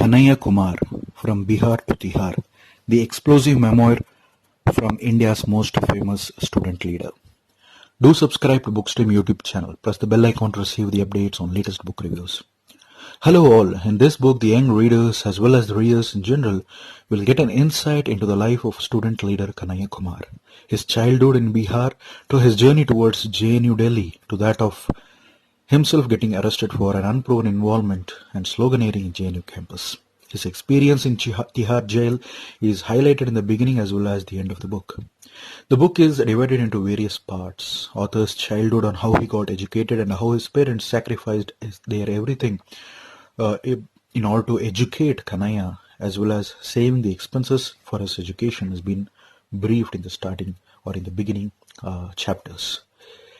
Kanhaiya Kumar, From Bihar to Tihar, the explosive memoir from India's most famous student leader. Do subscribe to Bookstream YouTube channel. Press the bell icon to receive the updates on latest book reviews. Hello all. In this book, the young readers as well as the readers in general will get an insight into the life of student leader Kanhaiya Kumar, his childhood in Bihar to his journey towards JNU Delhi to that of himself getting arrested for an unproven involvement and sloganeering in JNU campus. His experience in Tihar jail is highlighted in the beginning as well as the end of the book. The book is divided into various parts. Author's childhood on how he got educated and how his parents sacrificed their everything in order to educate Kanhaiya, as well as saving the expenses for his education has been briefed in the starting or in the beginning chapters.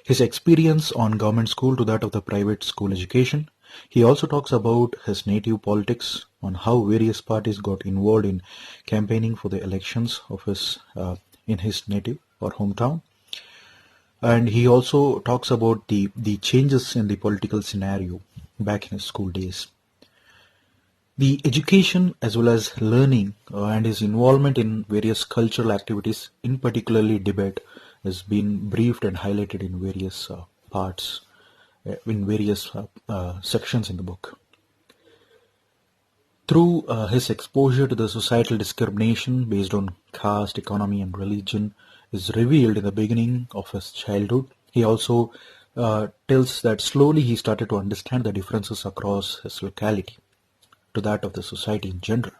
His experience on government school to that of the private school education. He also talks about his native politics, on how various parties got involved in campaigning for the elections of his in his native or hometown. And he also talks about the changes in the political scenario back in his school days. The education as well as learning and his involvement in various cultural activities, in particularly debate, has been briefed and highlighted in various parts, in various sections in the book. Through his exposure to the societal discrimination based on caste, economy and religion is revealed in the beginning of his childhood. He also tells that slowly he started to understand the differences across his locality to that of the society in general.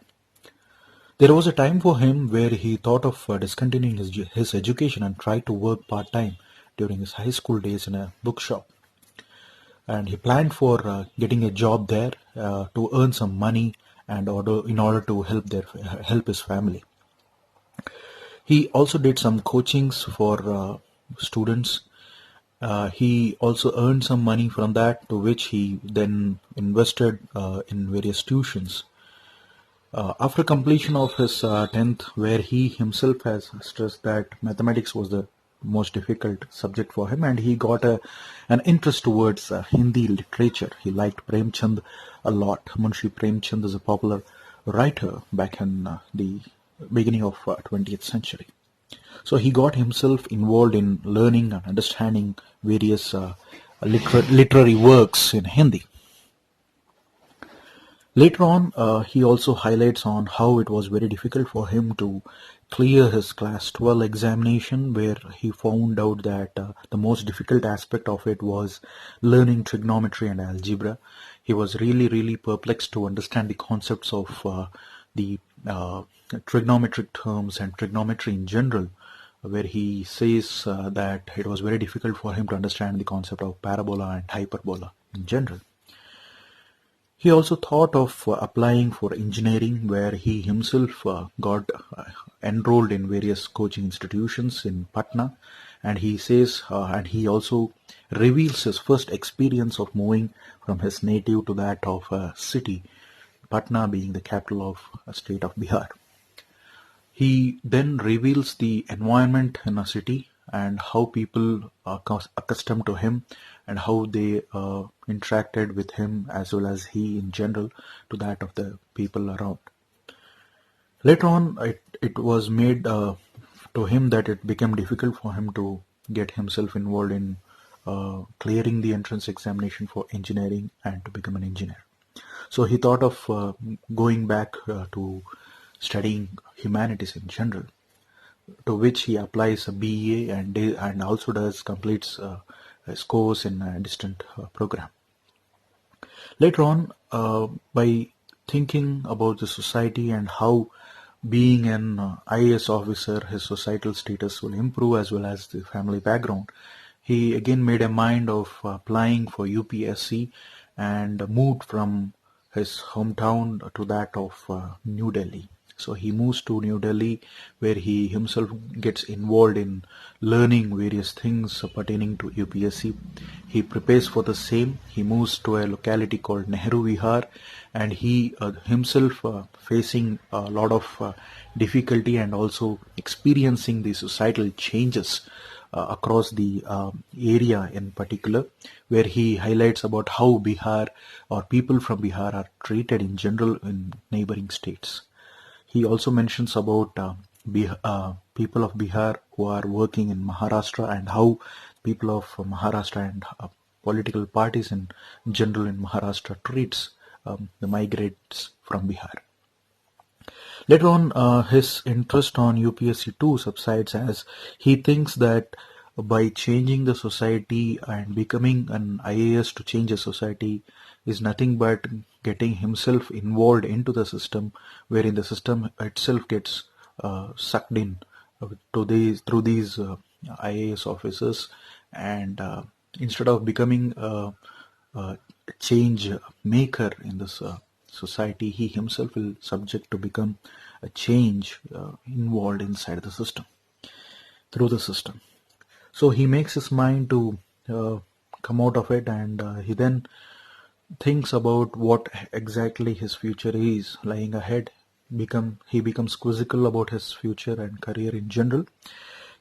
There was a time for him where he thought of discontinuing his education and tried to work part-time during his high school days in a bookshop. And he planned for getting a job there to earn some money and in order to help his family. He also did some coachings for students. He also earned some money from that, to which he then invested in various tuitions. After completion of his 10th, where he himself has stressed that mathematics was the most difficult subject for him, and he got an interest towards Hindi literature. He liked Premchand a lot. Munshi Premchand is a popular writer back in the beginning of 20th century. So he got himself involved in learning and understanding various literary works in Hindi. Later on, he also highlights on how it was very difficult for him to clear his class 12 examination, where he found out that the most difficult aspect of it was learning trigonometry and algebra. He was really perplexed to understand the concepts of the trigonometric terms and trigonometry in general, where he says that it was very difficult for him to understand the concept of parabola and hyperbola in general. He also thought of applying for engineering, where he himself got enrolled in various coaching institutions in Patna, and he says, and he also reveals his first experience of moving from his native to that of a city, Patna being the capital of a state of Bihar. He then reveals the environment in a city and how people are accustomed to him and how they interacted with him as well as he in general to that of the people around. Later on, it was made to him that it became difficult for him to get himself involved in clearing the entrance examination for engineering and to become an engineer. So he thought of going back to studying humanities in general, to which he applies a BA and also completes his course in a distant program. Later on, by thinking about the society and how being an IAS officer, his societal status will improve as well as the family background, he again made a mind of applying for UPSC and moved from his hometown to that of New Delhi. So he moves to New Delhi, where he himself gets involved in learning various things pertaining to UPSC. He prepares for the same. He moves to a locality called Nehru Vihar, and he himself facing a lot of difficulty and also experiencing the societal changes across the area in particular, where he highlights about how Bihar or people from Bihar are treated in general in neighboring states. He also mentions about people of Bihar who are working in Maharashtra, and how people of Maharashtra and political parties in general in Maharashtra treats the migrants from Bihar. Later on, his interest on UPSC 2 subsides as he thinks that by changing the society and becoming an IAS to change a society is nothing but getting himself involved into the system, wherein the system itself gets sucked in to these through these IAS officers, and instead of becoming a change maker in this society, he himself will subject to become a change involved inside the system, through the system. So he makes his mind to come out of it, and he then thinks about what exactly his future is lying ahead. He becomes quizzical about his future and career in general.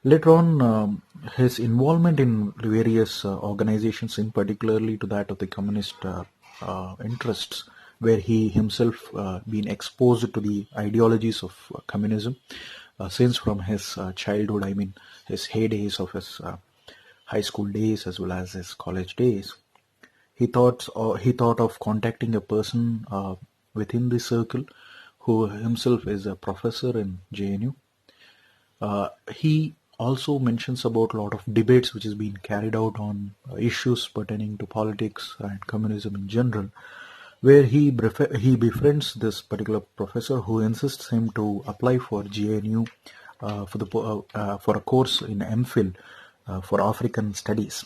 Later on, his involvement in various organizations, in particularly to that of the communist interests, where he himself been exposed to the ideologies of communism since from his childhood. I mean, his heydays of his high school days as well as his college days. He thought of contacting a person within the circle who himself is a professor in JNU. He also mentions about a lot of debates which is being carried out on issues pertaining to politics and communism in general, where he befriends this particular professor who insists him to apply for JNU for a course in MPhil for African studies,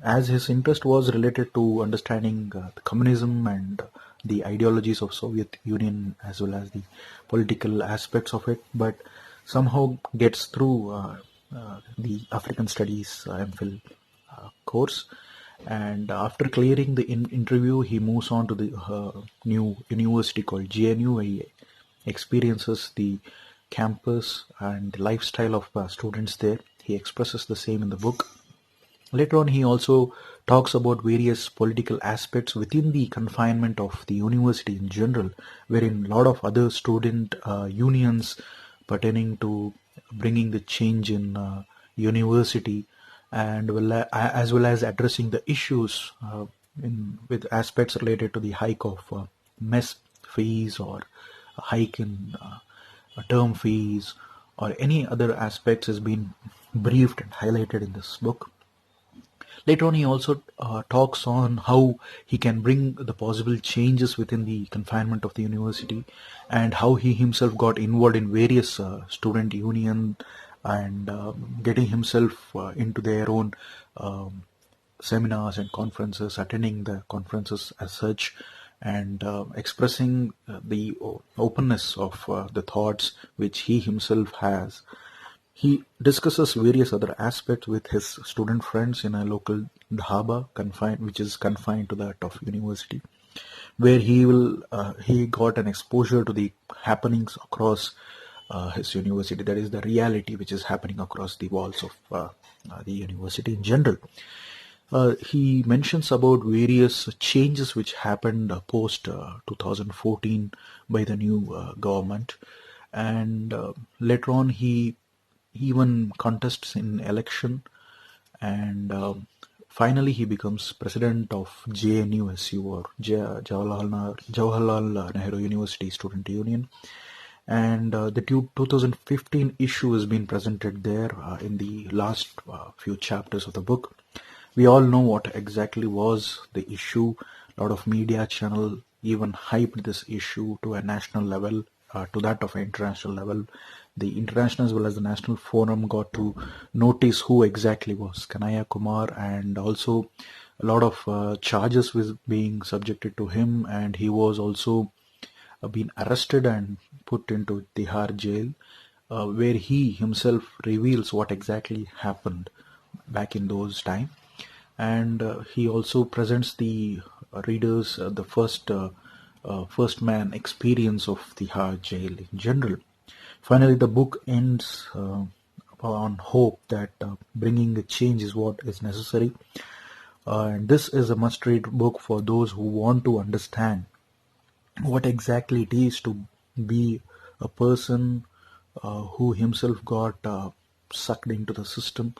as his interest was related to understanding the communism and the ideologies of Soviet Union as well as the political aspects of it, but somehow gets through the African Studies MPhil course. And after clearing the interview, he moves on to the new university called JNU, where he experiences the campus and the lifestyle of students there. He expresses the same in the book. Later on, he also talks about various political aspects within the confinement of the university in general, wherein a lot of other student unions pertaining to bringing the change in university, and as well as addressing the issues with aspects related to the hike of mess fees, or a hike in term fees, or any other aspects has been briefed and highlighted in this book. Later on, he also talks on how he can bring the possible changes within the confinement of the university, and how he himself got involved in various student union, and getting himself into their own seminars and conferences, attending the conferences as such, and expressing the openness of the thoughts which he himself has. He discusses various other aspects with his student friends in a local dhaba which is confined to that of university, where he got an exposure to the happenings across his university. That is the reality which is happening across the walls of the university in general. He mentions about various changes which happened post 2014 by the new government, and later on he even contests in election, and finally he becomes president of JNUSU, or Jawaharlal Nehru University Student Union, and the 2015 issue has been presented there in the last few chapters of the book. We all know what exactly was the issue. A lot of media channel even hyped this issue to a national level, to that of an international level. The international as well as the national forum got to notice who exactly was Kanhaiya Kumar, and also a lot of charges was being subjected to him, and he was also been arrested and put into Tihar jail, where he himself reveals what exactly happened back in those times. And he also presents the readers the first man experience of Tihar jail in general. Finally, the book ends on hope that bringing a change is what is necessary. And this is a must-read book for those who want to understand what exactly it is to be a person who himself got sucked into the system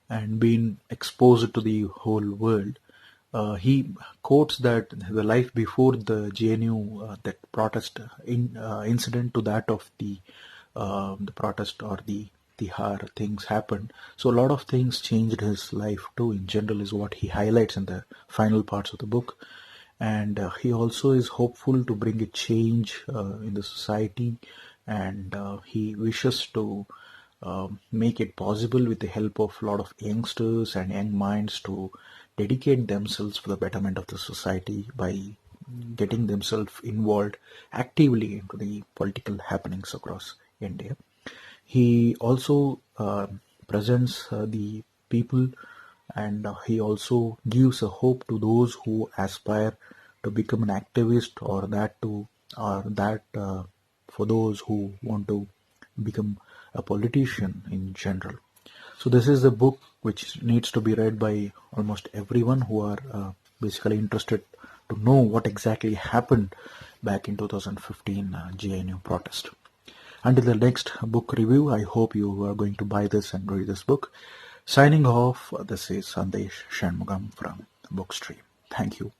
and been exposed to the whole world. He quotes that the life before the JNU, that protest incident, to that of the protest or the Tihar things happened. So a lot of things changed his life too. In general, is what he highlights in the final parts of the book. And he also is hopeful to bring a change in the society, and he wishes to make it possible with the help of a lot of youngsters and young minds to dedicate themselves for the betterment of the society by getting themselves involved actively into the political happenings across India. He also presents the people, and he also gives a hope to those who aspire to become an activist, or that for those who want to become a politician in general. So this is a book which needs to be read by almost everyone who are basically interested to know what exactly happened back in 2015 JNU protest. Until the next book review, I hope you are going to buy this and read this book. Signing off, this is Sandesh Shanmugam from Bookstream. Thank you.